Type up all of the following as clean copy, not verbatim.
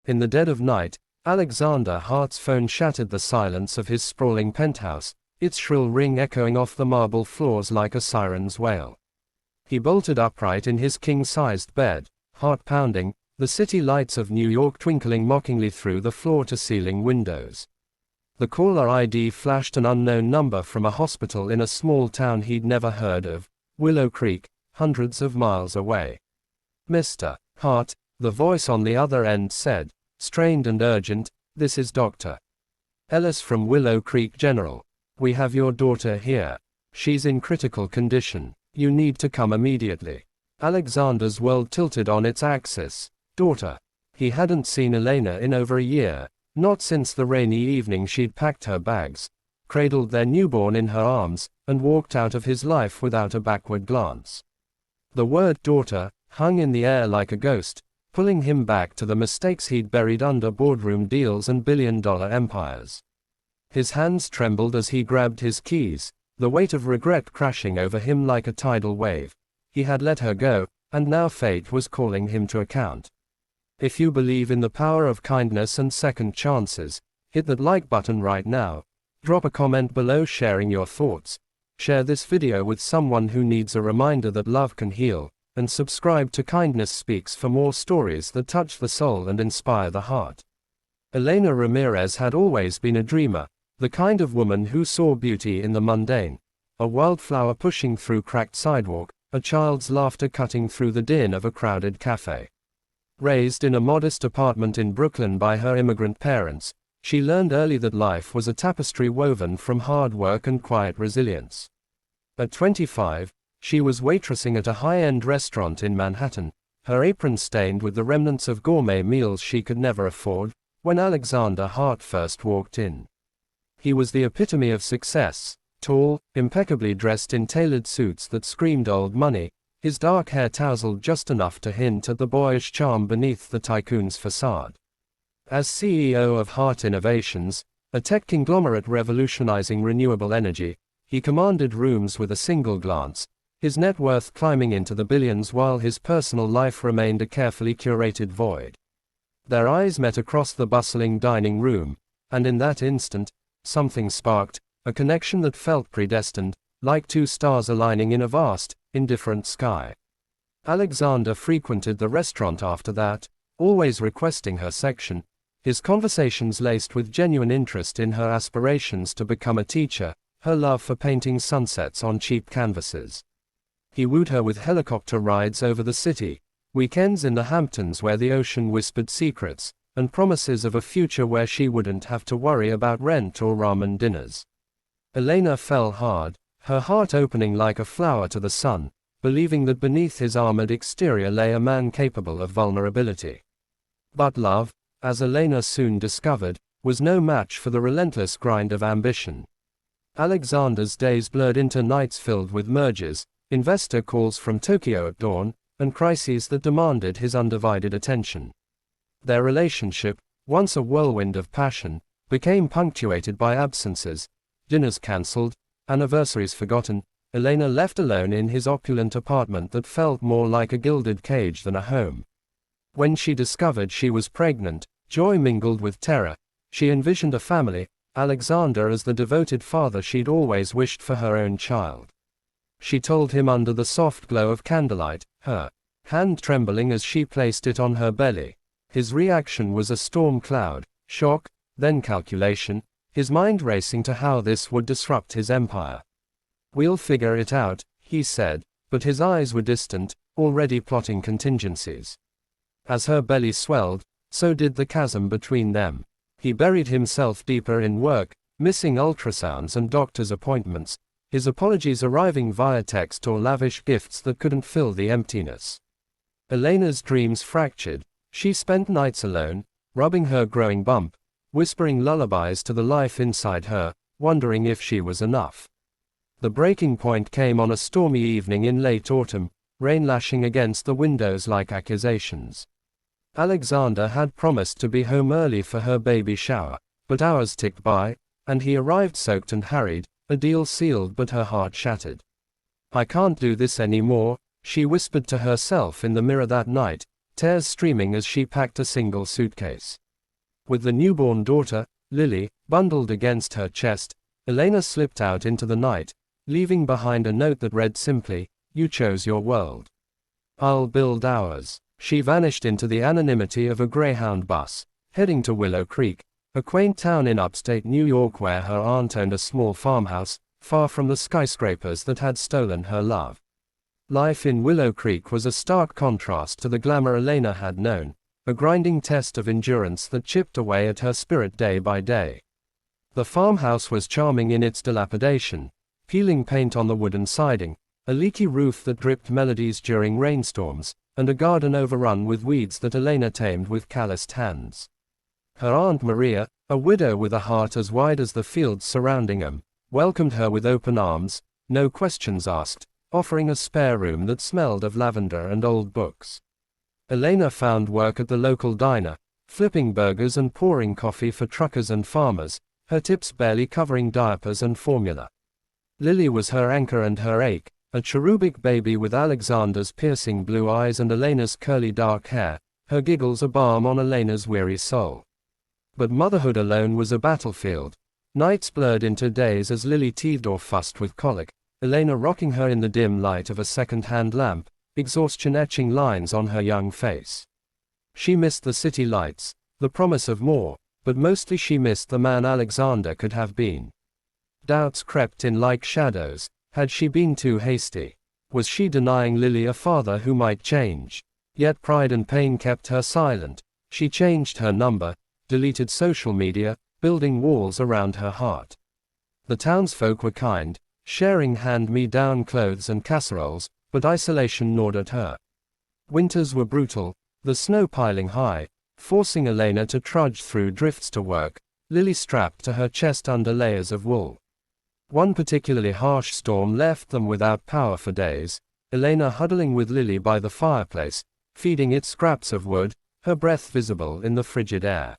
In the dead of night, Alexander Hart's phone shattered the silence of his sprawling penthouse, its shrill ring echoing off the marble floors like a siren's wail. He bolted upright in his king-sized bed, heart pounding, the city lights of New York twinkling mockingly through the floor-to-ceiling windows. The caller ID flashed an unknown number from a hospital in a small town he'd never heard of, Willow Creek, hundreds of miles away. "Mr. Hart," the voice on the other end said, strained and urgent, "this is Dr. Ellis from Willow Creek General. We have your daughter here. She's in critical condition. You need to come immediately." Alexander's world tilted on its axis. Daughter. He hadn't seen Elena in over a year, not since the rainy evening she'd packed her bags, cradled their newborn in her arms, and walked out of his life without a backward glance. The word daughter hung in the air like a ghost, pulling him back to the mistakes he'd buried under boardroom deals and billion-dollar empires. His hands trembled as he grabbed his keys, the weight of regret crashing over him like a tidal wave. He had let her go, and now fate was calling him to account. If you believe in the power of kindness and second chances, hit that like button right now. Drop a comment below sharing your thoughts. Share this video with someone who needs a reminder that love can heal, and subscribe to Kindness Speaks for more stories that touch the soul and inspire the heart. Elena Ramirez had always been a dreamer, the kind of woman who saw beauty in the mundane, a wildflower pushing through cracked sidewalk, a child's laughter cutting through the din of a crowded cafe. Raised in a modest apartment in Brooklyn by her immigrant parents, she learned early that life was a tapestry woven from hard work and quiet resilience. At 25, she was waitressing at a high-end restaurant in Manhattan, her apron stained with the remnants of gourmet meals she could never afford, when Alexander Hart first walked in. He was the epitome of success, tall, impeccably dressed in tailored suits that screamed old money, his dark hair tousled just enough to hint at the boyish charm beneath the tycoon's facade. As CEO of Hart Innovations, a tech conglomerate revolutionizing renewable energy, he commanded rooms with a single glance, his net worth climbing into the billions while his personal life remained a carefully curated void. Their eyes met across the bustling dining room, and in that instant, something sparked, a connection that felt predestined, like two stars aligning in a vast, indifferent sky. Alexander frequented the restaurant after that, always requesting her section, his conversations laced with genuine interest in her aspirations to become a teacher, her love for painting sunsets on cheap canvases. He wooed her with helicopter rides over the city, weekends in the Hamptons where the ocean whispered secrets, and promises of a future where she wouldn't have to worry about rent or ramen dinners. Elena fell hard, her heart opening like a flower to the sun, believing that beneath his armored exterior lay a man capable of vulnerability. But love, as Elena soon discovered, was no match for the relentless grind of ambition. Alexander's days blurred into nights filled with mergers, investor calls from Tokyo at dawn, and crises that demanded his undivided attention. Their relationship, once a whirlwind of passion, became punctuated by absences, dinners cancelled, anniversaries forgotten, Elena left alone in his opulent apartment that felt more like a gilded cage than a home. When she discovered she was pregnant, joy mingled with terror. She envisioned a family, Alexander as the devoted father she'd always wished for her own child. She told him under the soft glow of candlelight, her hand trembling as she placed it on her belly. His reaction was a storm cloud, shock, then calculation, his mind racing to how this would disrupt his empire. "We'll figure it out," he said, but his eyes were distant, already plotting contingencies. As her belly swelled, so did the chasm between them. He buried himself deeper in work, missing ultrasounds and doctor's appointments, his apologies arriving via text or lavish gifts that couldn't fill the emptiness. Elena's dreams fractured. She spent nights alone, rubbing her growing bump, whispering lullabies to the life inside her, wondering if she was enough. The breaking point came on a stormy evening in late autumn, rain lashing against the windows like accusations. Alexander had promised to be home early for her baby shower, but hours ticked by, and he arrived soaked and harried, a deal sealed but her heart shattered. "I can't do this anymore," she whispered to herself in the mirror that night, tears streaming as she packed a single suitcase. With the newborn daughter, Lily, bundled against her chest, Elena slipped out into the night, leaving behind a note that read simply, "You chose your world. I'll build ours." She vanished into the anonymity of a Greyhound bus, heading to Willow Creek, a quaint town in upstate New York where her aunt owned a small farmhouse, far from the skyscrapers that had stolen her love. Life in Willow Creek was a stark contrast to the glamour Elena had known, a grinding test of endurance that chipped away at her spirit day by day. The farmhouse was charming in its dilapidation, peeling paint on the wooden siding, a leaky roof that dripped melodies during rainstorms, and a garden overrun with weeds that Elena tamed with calloused hands. Her Aunt Maria, a widow with a heart as wide as the fields surrounding them, welcomed her with open arms, no questions asked, offering a spare room that smelled of lavender and old books. Elena found work at the local diner, flipping burgers and pouring coffee for truckers and farmers, her tips barely covering diapers and formula. Lily was her anchor and her ache, a cherubic baby with Alexander's piercing blue eyes and Elena's curly dark hair, her giggles a balm on Elena's weary soul. But motherhood alone was a battlefield. Nights blurred into days as Lily teethed or fussed with colic, Elena rocking her in the dim light of a second-hand lamp, exhaustion etching lines on her young face. She missed the city lights, the promise of more, but mostly she missed the man Alexander could have been. Doubts crept in like shadows. Had she been too hasty? Was she denying Lily a father who might change? Yet pride and pain kept her silent. She changed her number, deleted social media, building walls around her heart. The townsfolk were kind, sharing hand-me-down clothes and casseroles, but isolation gnawed at her. Winters were brutal, the snow piling high, forcing Elena to trudge through drifts to work, Lily strapped to her chest under layers of wool. One particularly harsh storm left them without power for days, Elena huddling with Lily by the fireplace, feeding it scraps of wood, her breath visible in the frigid air.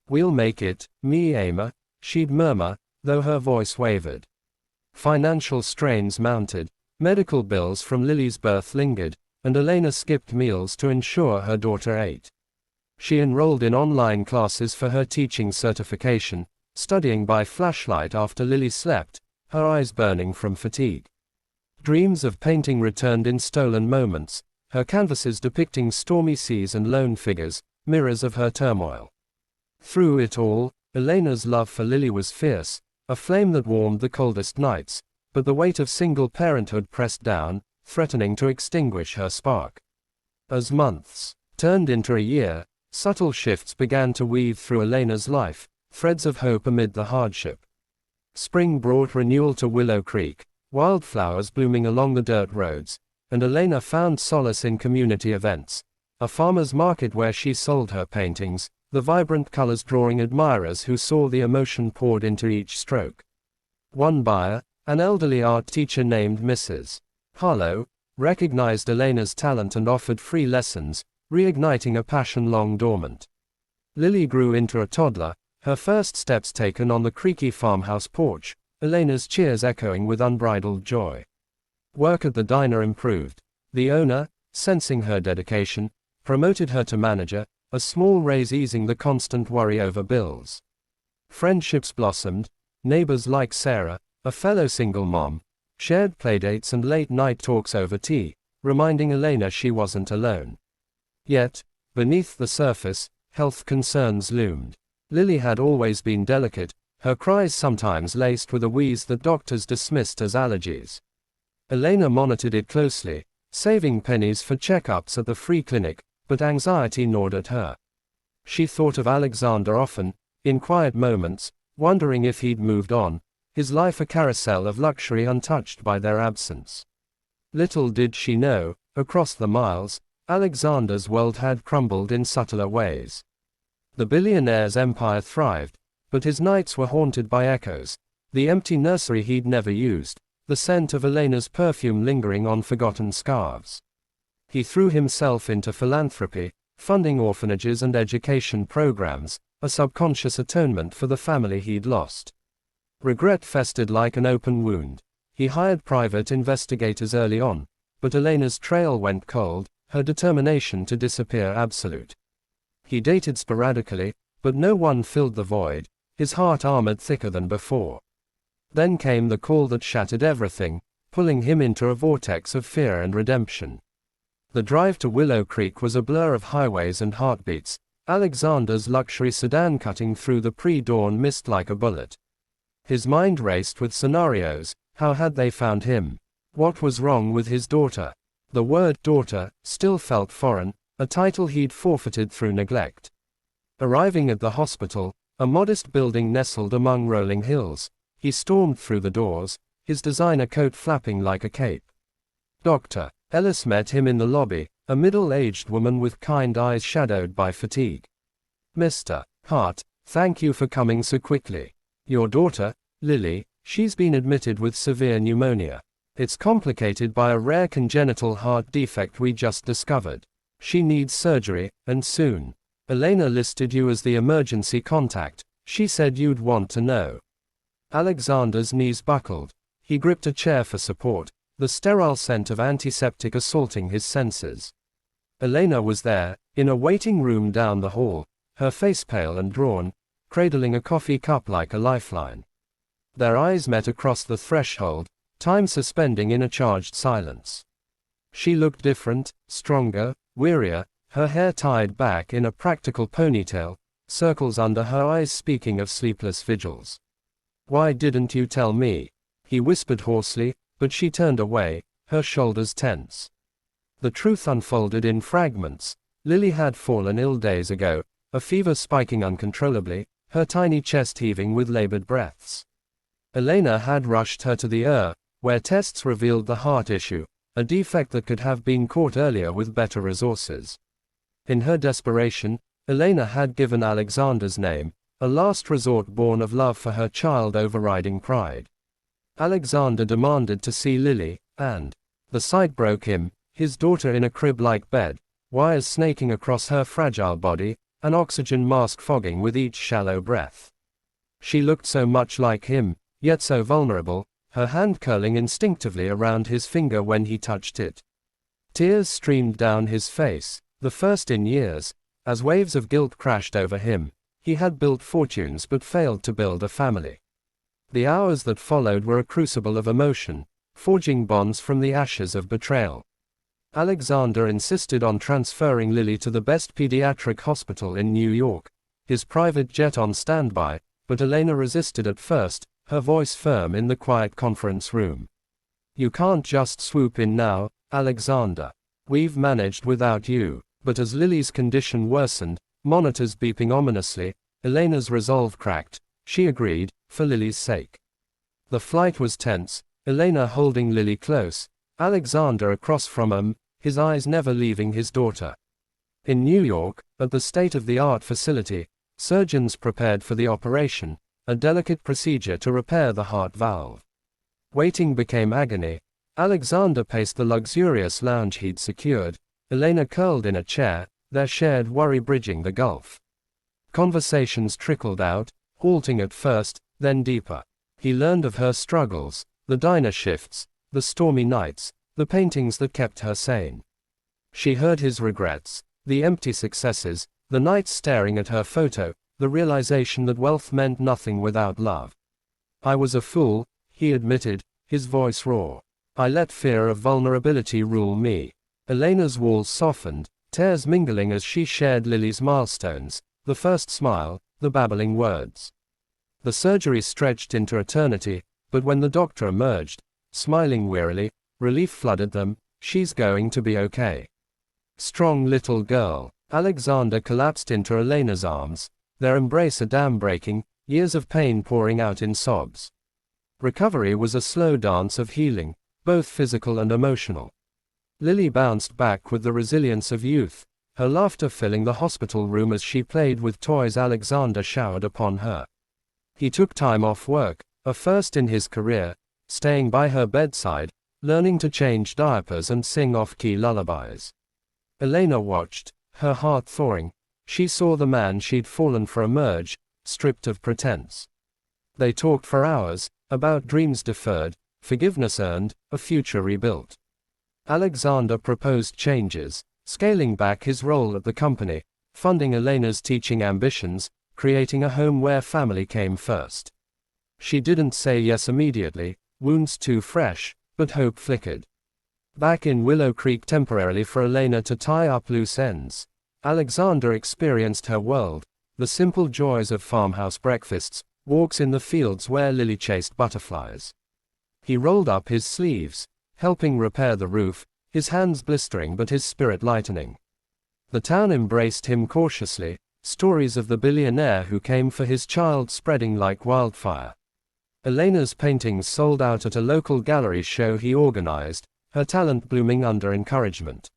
"We'll make it, me Emma," she'd murmur, though her voice wavered. Financial strains mounted, medical bills from Lily's birth lingered, and Elena skipped meals to ensure her daughter ate. She enrolled in online classes for her teaching certification, studying by flashlight after Lily slept, her eyes burning from fatigue. Dreams of painting returned in stolen moments, her canvases depicting stormy seas and lone figures, mirrors of her turmoil. Through it all, Elena's love for Lily was fierce, a flame that warmed the coldest nights, but the weight of single parenthood pressed down, threatening to extinguish her spark. As months turned into a year, subtle shifts began to weave through Elena's life, threads of hope amid the hardship. Spring brought renewal to Willow Creek, wildflowers blooming along the dirt roads, and Elena found solace in community events. A farmer's market where she sold her paintings, the vibrant colors drawing admirers who saw the emotion poured into each stroke. One buyer, an elderly art teacher named Mrs. Harlow, recognized Elena's talent and offered free lessons, reigniting a passion long dormant. Lily grew into a toddler, her first steps taken on the creaky farmhouse porch, Elena's cheers echoing with unbridled joy. Work at the diner improved. The owner, sensing her dedication, promoted her to manager, a small raise easing the constant worry over bills. Friendships blossomed, neighbors like Sarah, a fellow single mom, shared playdates and late-night talks over tea, reminding Elena she wasn't alone. Yet, beneath the surface, health concerns loomed. Lily had always been delicate, her cries sometimes laced with a wheeze that doctors dismissed as allergies. Elena monitored it closely, saving pennies for checkups at the free clinic, but anxiety gnawed at her. She thought of Alexander often, in quiet moments, wondering if he'd moved on, his life a carousel of luxury untouched by their absence. Little did she know, across the miles, Alexander's world had crumbled in subtler ways. The billionaire's empire thrived, but his nights were haunted by echoes, the empty nursery he'd never used, the scent of Elena's perfume lingering on forgotten scarves. He threw himself into philanthropy, funding orphanages and education programs, a subconscious atonement for the family he'd lost. Regret festered like an open wound. He hired private investigators early on, but Elena's trail went cold, her determination to disappear absolute. He dated sporadically, but no one filled the void, his heart armored thicker than before. Then came the call that shattered everything, pulling him into a vortex of fear and redemption. The drive to Willow Creek was a blur of highways and heartbeats, Alexander's luxury sedan cutting through the pre-dawn mist like a bullet. His mind raced with scenarios. How had they found him? What was wrong with his daughter? The word daughter still felt foreign, a title he'd forfeited through neglect. Arriving at the hospital, a modest building nestled among rolling hills, he stormed through the doors, his designer coat flapping like a cape. Dr. Ellis met him in the lobby, a middle-aged woman with kind eyes shadowed by fatigue. Mr. Hart, thank you for coming so quickly. Your daughter, Lily, she's been admitted with severe pneumonia. It's complicated by a rare congenital heart defect we just discovered. She needs surgery, and soon. Elena listed you as the emergency contact. She said you'd want to know. Alexander's knees buckled. He gripped a chair for support, the sterile scent of antiseptic assaulting his senses. Elena was there, in a waiting room down the hall, her face pale and drawn, cradling a coffee cup like a lifeline. Their eyes met across the threshold, time suspending in a charged silence. She looked different, stronger, wearier, her hair tied back in a practical ponytail, circles under her eyes speaking of sleepless vigils. Why didn't you tell me? He whispered hoarsely, but she turned away, her shoulders tense. The truth unfolded in fragments. Lily had fallen ill days ago, a fever spiking uncontrollably, her tiny chest heaving with labored breaths. Elena had rushed her to the where tests revealed the heart issue, a defect that could have been caught earlier with better resources. In her desperation, Elena had given Alexander's name, a last resort born of love for her child overriding pride. Alexander demanded to see Lily, and the sight broke him, his daughter in a crib-like bed, wires snaking across her fragile body, an oxygen mask fogging with each shallow breath. She looked so much like him, yet so vulnerable, her hand curling instinctively around his finger when he touched it. Tears streamed down his face, the first in years, as waves of guilt crashed over him. He had built fortunes but failed to build a family. The hours that followed were a crucible of emotion, forging bonds from the ashes of betrayal. Alexander insisted on transferring Lily to the best pediatric hospital in New York, his private jet on standby, but Elena resisted at first, her voice firm in the quiet conference room. You can't just swoop in now, Alexander. We've managed without you. But as Lily's condition worsened, monitors beeping ominously, Elena's resolve cracked. She agreed, for Lily's sake. The flight was tense, Elena holding Lily close, Alexander across from him, his eyes never leaving his daughter. In New York, at the state-of-the-art facility, surgeons prepared for the operation, a delicate procedure to repair the heart valve. Waiting became agony. Alexander paced the luxurious lounge he'd secured, Elena curled in a chair, their shared worry bridging the gulf. Conversations trickled out, halting at first, then deeper. He learned of her struggles, the diner shifts, the stormy nights, the paintings that kept her sane. She heard his regrets, the empty successes, the nights staring at her photo, the realization that wealth meant nothing without love. I was a fool, he admitted, his voice raw. I let fear of vulnerability rule me. Elena's walls softened, tears mingling as she shared Lily's milestones, the first smile, the babbling words. The surgery stretched into eternity, but when the doctor emerged, smiling wearily, relief flooded them. She's going to be okay. Strong little girl. Alexander collapsed into Elena's arms, their embrace a dam breaking, years of pain pouring out in sobs. Recovery was a slow dance of healing, both physical and emotional. Lily bounced back with the resilience of youth, her laughter filling the hospital room as she played with toys Alexander showered upon her. He took time off work, a first in his career, staying by her bedside, learning to change diapers and sing off-key lullabies. Elena watched, her heart thawing. She saw the man she'd fallen for emerge, stripped of pretense. They talked for hours, about dreams deferred, forgiveness earned, a future rebuilt. Alexander proposed changes, scaling back his role at the company, funding Elena's teaching ambitions, creating a home where family came first. She didn't say yes immediately, wounds too fresh, but hope flickered back in Willow Creek temporarily for Elena to tie up loose ends. Alexander experienced her world, the simple joys of farmhouse breakfasts, walks in the fields where Lily chased butterflies. He rolled up his sleeves, helping repair the roof, his hands blistering but his spirit lightening. The town embraced him cautiously, stories of the billionaire who came for his child spreading like wildfire. Elena's paintings sold out at a local gallery show he organized, her talent blooming under encouragement.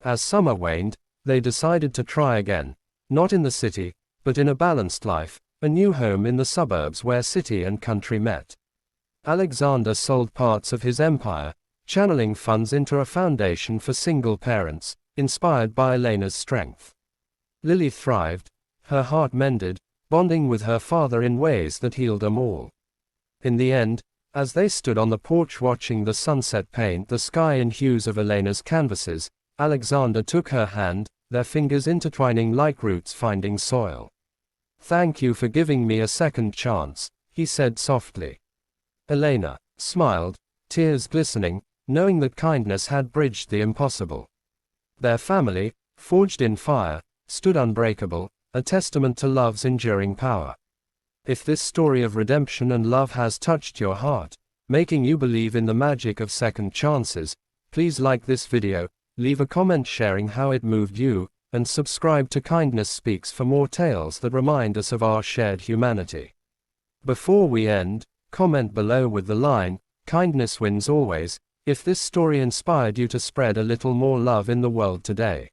As summer waned, they decided to try again, not in the city, but in a balanced life, a new home in the suburbs where city and country met. Alexander sold parts of his empire, channeling funds into a foundation for single parents, inspired by Elena's strength. Lily thrived, her heart mended, bonding with her father in ways that healed them all. In the end, as they stood on the porch watching the sunset paint the sky in hues of Elena's canvases, Alexander took her hand, their fingers intertwining like roots finding soil. "Thank you for giving me a second chance," he said softly. Elena smiled, tears glistening, knowing that kindness had bridged the impossible. Their family, forged in fire, stood unbreakable, a testament to love's enduring power. If this story of redemption and love has touched your heart, making you believe in the magic of second chances, please like this video, leave a comment sharing how it moved you, and subscribe to Kindness Speaks for more tales that remind us of our shared humanity. Before we end, comment below with the line, "Kindness wins always," if this story inspired you to spread a little more love in the world today.